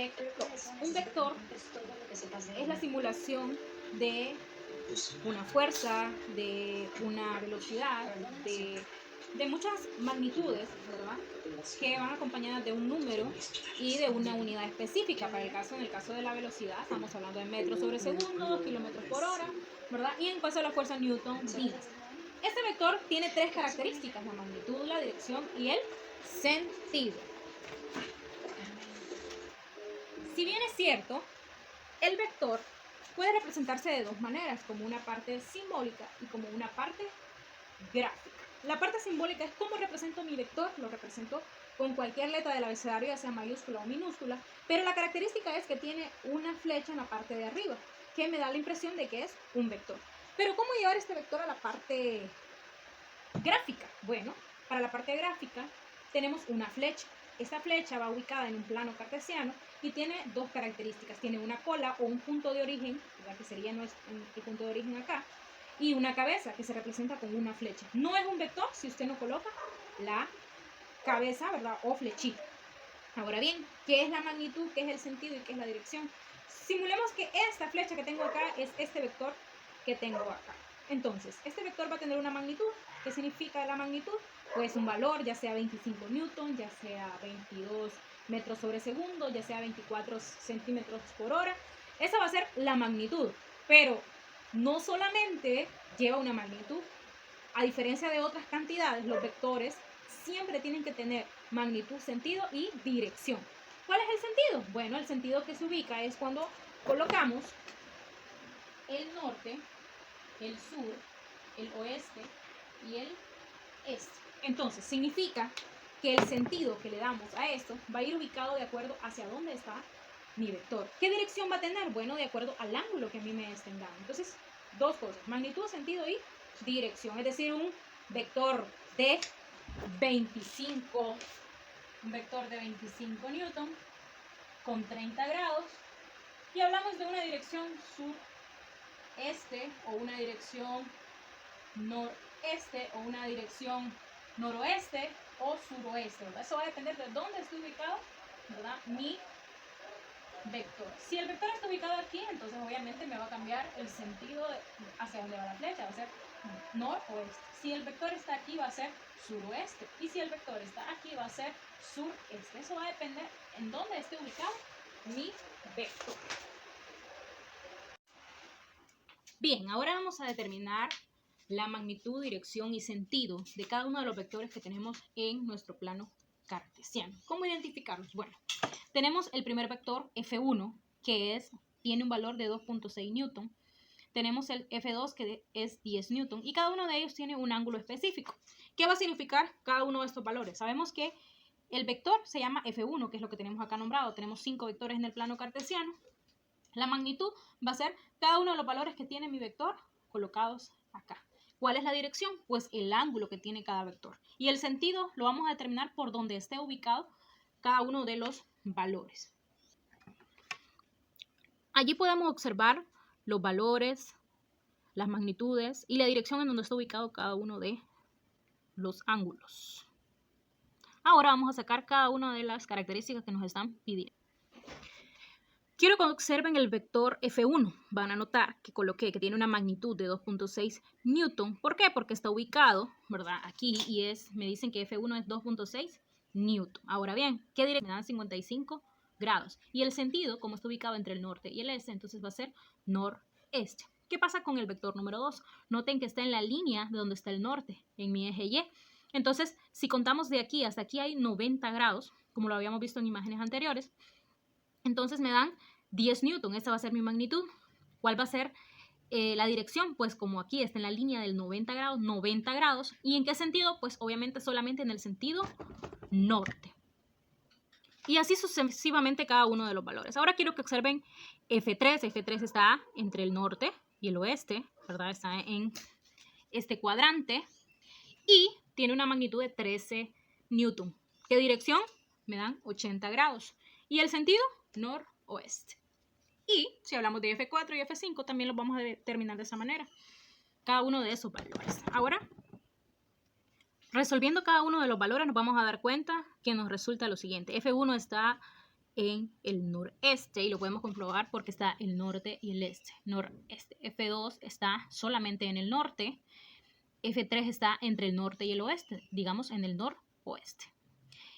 vectores. Un vector es la simulación de una fuerza, de una velocidad, de muchas magnitudes, ¿verdad?, que van acompañadas de un número y de una unidad específica. En el caso de la velocidad, estamos hablando de metros sobre segundo, kilómetros por hora, ¿verdad? Y en caso de la fuerza, newton, días. Este vector tiene tres características: la magnitud, la dirección y el sentido. Si bien es cierto, el vector puede representarse de dos maneras, como una parte simbólica y como una parte gráfica. La parte simbólica es cómo represento mi vector. Lo represento con cualquier letra del abecedario, ya sea mayúscula o minúscula, pero la característica es que tiene una flecha en la parte de arriba, que me da la impresión de que es un vector. Pero ¿cómo llevar este vector a la parte gráfica? Bueno, para la parte gráfica tenemos una flecha. Esta flecha va ubicada en un plano cartesiano y tiene dos características. Tiene una cola o un punto de origen, que sería el punto de origen acá, y una cabeza que se representa con una flecha. No es un vector si usted no coloca la cabeza, ¿verdad?, o flechita. Ahora bien, ¿qué es la magnitud, qué es el sentido y qué es la dirección? Simulemos que esta flecha que tengo acá es este vector que tengo acá. Entonces, este vector va a tener una magnitud. ¿Qué significa la magnitud? Pues un valor, ya sea 25 newton, ya sea 22 metros sobre segundo, ya sea 24 centímetros por hora. Esa va a ser la magnitud, pero no solamente lleva una magnitud. A diferencia de otras cantidades, los vectores siempre tienen que tener magnitud, sentido y dirección. ¿Cuál es el sentido? Bueno, el sentido que se ubica es cuando colocamos el norte, el sur, el oeste y el este. Entonces, significa que el sentido que le damos a esto va a ir ubicado de acuerdo hacia dónde está mi vector. ¿Qué dirección va a tener? Bueno, de acuerdo al ángulo que a mí me estén dando. Entonces, dos cosas: magnitud, sentido y dirección. Es decir, un vector de 25 newton con 30 grados, y hablamos de una dirección sur-este o una dirección noreste o una dirección noroeste o suroeste, ¿verdad? Eso va a depender de dónde esté ubicado, ¿verdad?, mi vector. Si el vector está ubicado aquí, entonces obviamente me va a cambiar el sentido hacia dónde va la flecha, va a ser noroeste. Si el vector está aquí, va a ser suroeste, y si el vector está aquí, va a ser sureste. Eso va a depender en dónde esté ubicado mi vector. Bien, ahora vamos a determinar la magnitud, dirección y sentido de cada uno de los vectores que tenemos en nuestro plano cartesiano. ¿Cómo identificarlos? Bueno, tenemos el primer vector F1, que tiene un valor de 2.6 newton. Tenemos el F2, que es 10 newton, y cada uno de ellos tiene un ángulo específico. ¿Qué va a significar cada uno de estos valores? Sabemos que el vector se llama F1, que es lo que tenemos acá nombrado. Tenemos 5 vectores en el plano cartesiano. La magnitud va a ser cada uno de los valores que tiene mi vector colocados acá. ¿Cuál es la dirección? Pues el ángulo que tiene cada vector. Y el sentido lo vamos a determinar por donde esté ubicado cada uno de los valores. Allí podemos observar los valores, las magnitudes y la dirección en donde está ubicado cada uno de los ángulos. Ahora vamos a sacar cada una de las características que nos están pidiendo. Quiero que observen el vector F1. Van a notar que coloqué que tiene una magnitud de 2.6 newton. ¿Por qué? Porque está ubicado, ¿verdad?, aquí, y me dicen que F1 es 2.6 newton. Ahora bien, ¿qué dirección? Me dan 55 grados. Y el sentido, como está ubicado entre el norte y el este, entonces va a ser noreste. ¿Qué pasa con el vector número 2? Noten que está en la línea de donde está el norte, en mi eje Y. Entonces, si contamos de aquí hasta aquí hay 90 grados, como lo habíamos visto en imágenes anteriores. Entonces me dan 10 newton. Esta va a ser mi magnitud. ¿Cuál va a ser la dirección? Pues como aquí está en la línea del 90 grados, 90 grados. ¿Y en qué sentido? Pues obviamente solamente en el sentido norte. Y así sucesivamente cada uno de los valores. Ahora quiero que observen F3. F3 está entre el norte y el oeste, ¿verdad? Está en este cuadrante y tiene una magnitud de 13 newton. ¿Qué dirección? Me dan 80 grados. ¿Y el sentido? Noroeste. Y si hablamos de F4 y F5, también los vamos a determinar de esa manera, cada uno de esos valores. Ahora, resolviendo cada uno de los valores, nos vamos a dar cuenta que nos resulta lo siguiente. F1 está en el noreste y lo podemos comprobar porque está el norte y el este. Noreste. F2 está solamente en el norte. F3 está entre el norte y el oeste, digamos en el noroeste.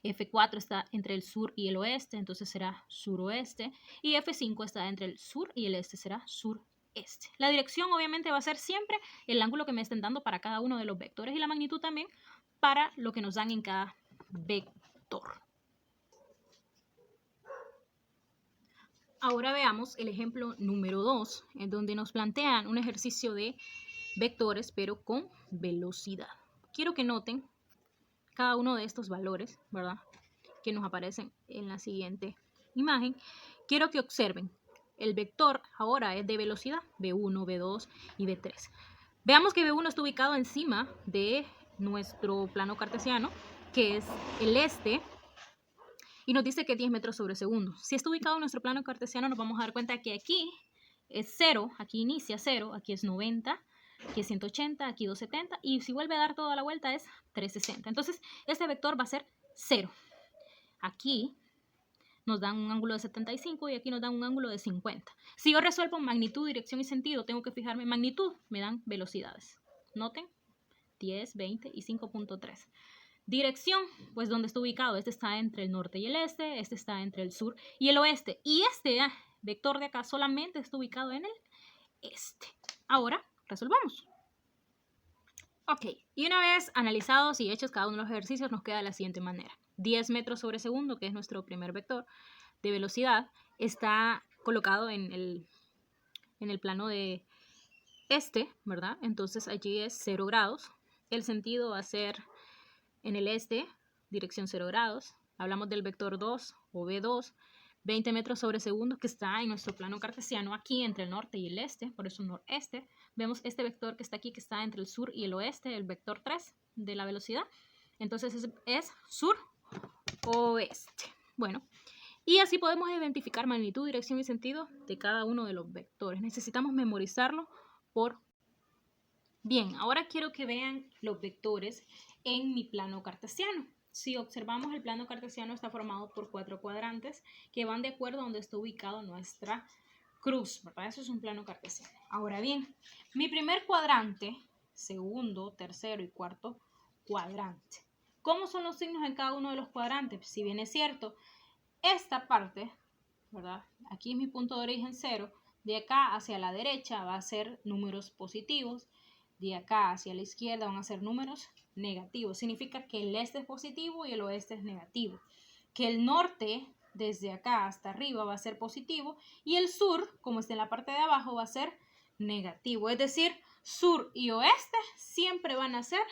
F4 está entre el sur y el oeste, entonces será suroeste. Y F5 está entre el sur y el este, será sureste. La dirección obviamente va a ser siempre el ángulo que me estén dando para cada uno de los vectores y la magnitud también para lo que nos dan en cada vector. Ahora veamos el ejemplo número 2, en donde nos plantean un ejercicio de vectores, pero con velocidad. Quiero que noten cada uno de estos valores, ¿verdad?, que nos aparecen en la siguiente imagen. Quiero que observen, el vector ahora es de velocidad, V1, V2 y V3. Veamos que V1 está ubicado encima de nuestro plano cartesiano, que es el este, y nos dice que 10 metros sobre segundo. Si está ubicado en nuestro plano cartesiano, nos vamos a dar cuenta que aquí es 0, aquí inicia 0, aquí es 90, aquí es 180, aquí 270, y si vuelve a dar toda la vuelta es 360. Entonces, este vector va a ser 0. Aquí nos dan un ángulo de 75 y aquí nos dan un ángulo de 50. Si yo resuelvo magnitud, dirección y sentido, tengo que fijarme en magnitud, me dan velocidades. Noten, 10, 20 y 5.3. Dirección, pues donde está ubicado, este está entre el norte y el este está entre el sur y el oeste. Y este vector de acá solamente está ubicado en el este. Ahora, resolvamos. Ok, y una vez analizados y hechos cada uno de los ejercicios, nos queda de la siguiente manera. 10 metros sobre segundo, que es nuestro primer vector de velocidad, está colocado en el plano de este, ¿verdad? Entonces allí es 0 grados. El sentido va a ser en el este, dirección 0 grados. Hablamos del vector 2 o V2, 20 metros sobre segundo, que está en nuestro plano cartesiano aquí entre el norte y el este, por eso noreste. Vemos este vector que está aquí, que está entre el sur y el oeste, el vector 3 de la velocidad. Entonces es sur-oeste. Bueno, y así podemos identificar magnitud, dirección y sentido de cada uno de los vectores. Necesitamos memorizarlo por... Bien, ahora quiero que vean los vectores en mi plano cartesiano. Si observamos, el plano cartesiano está formado por 4 cuadrantes que van de acuerdo a donde está ubicado nuestra cruz, ¿verdad? Eso es un plano cartesiano. Ahora bien, mi primer cuadrante, segundo, tercero y cuarto cuadrante. ¿Cómo son los signos en cada uno de los cuadrantes? Si bien es cierto, esta parte, ¿verdad? Aquí es mi punto de origen 0. De acá hacia la derecha va a ser números positivos. De acá hacia la izquierda van a ser números negativos. Significa que el este es positivo y el oeste es negativo. Que el norte, desde acá hasta arriba, va a ser positivo. Y el sur, como está en la parte de abajo, va a ser negativo. Es decir, sur y oeste siempre van a ser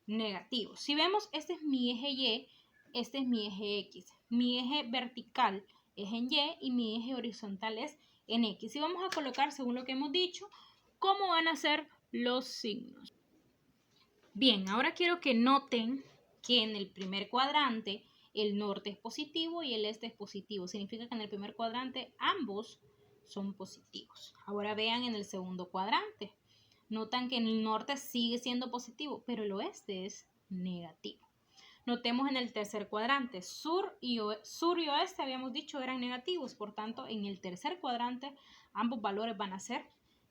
negativos. Si vemos, este es mi eje Y, este es mi eje X. Mi eje vertical es en Y y mi eje horizontal es en X. Y vamos a colocar, según lo que hemos dicho, cómo van a ser los signos. Bien, ahora quiero que noten que en el primer cuadrante el norte es positivo y el este es positivo. Significa que en el primer cuadrante ambos son positivos. Ahora vean en el segundo cuadrante. Notan que en el norte sigue siendo positivo, pero el oeste es negativo. Notemos en el tercer cuadrante, sur y oeste habíamos dicho eran negativos, por tanto en el tercer cuadrante ambos valores van a ser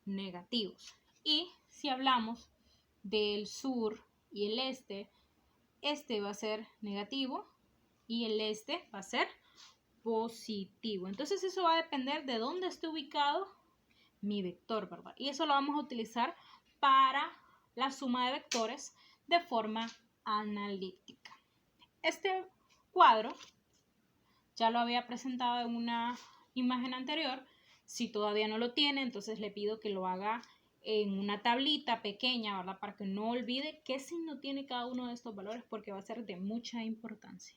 negativos. Y si hablamos del sur y el este va a ser negativo y el este va a ser positivo. Entonces eso va a depender de dónde esté ubicado mi vector, ¿verdad? Y eso lo vamos a utilizar para la suma de vectores de forma analítica. Este cuadro ya lo había presentado en una imagen anterior. Si todavía no lo tiene, entonces le pido que lo haga en una tablita pequeña, ¿verdad? Para que no olvide qué signo tiene cada uno de estos valores porque va a ser de mucha importancia.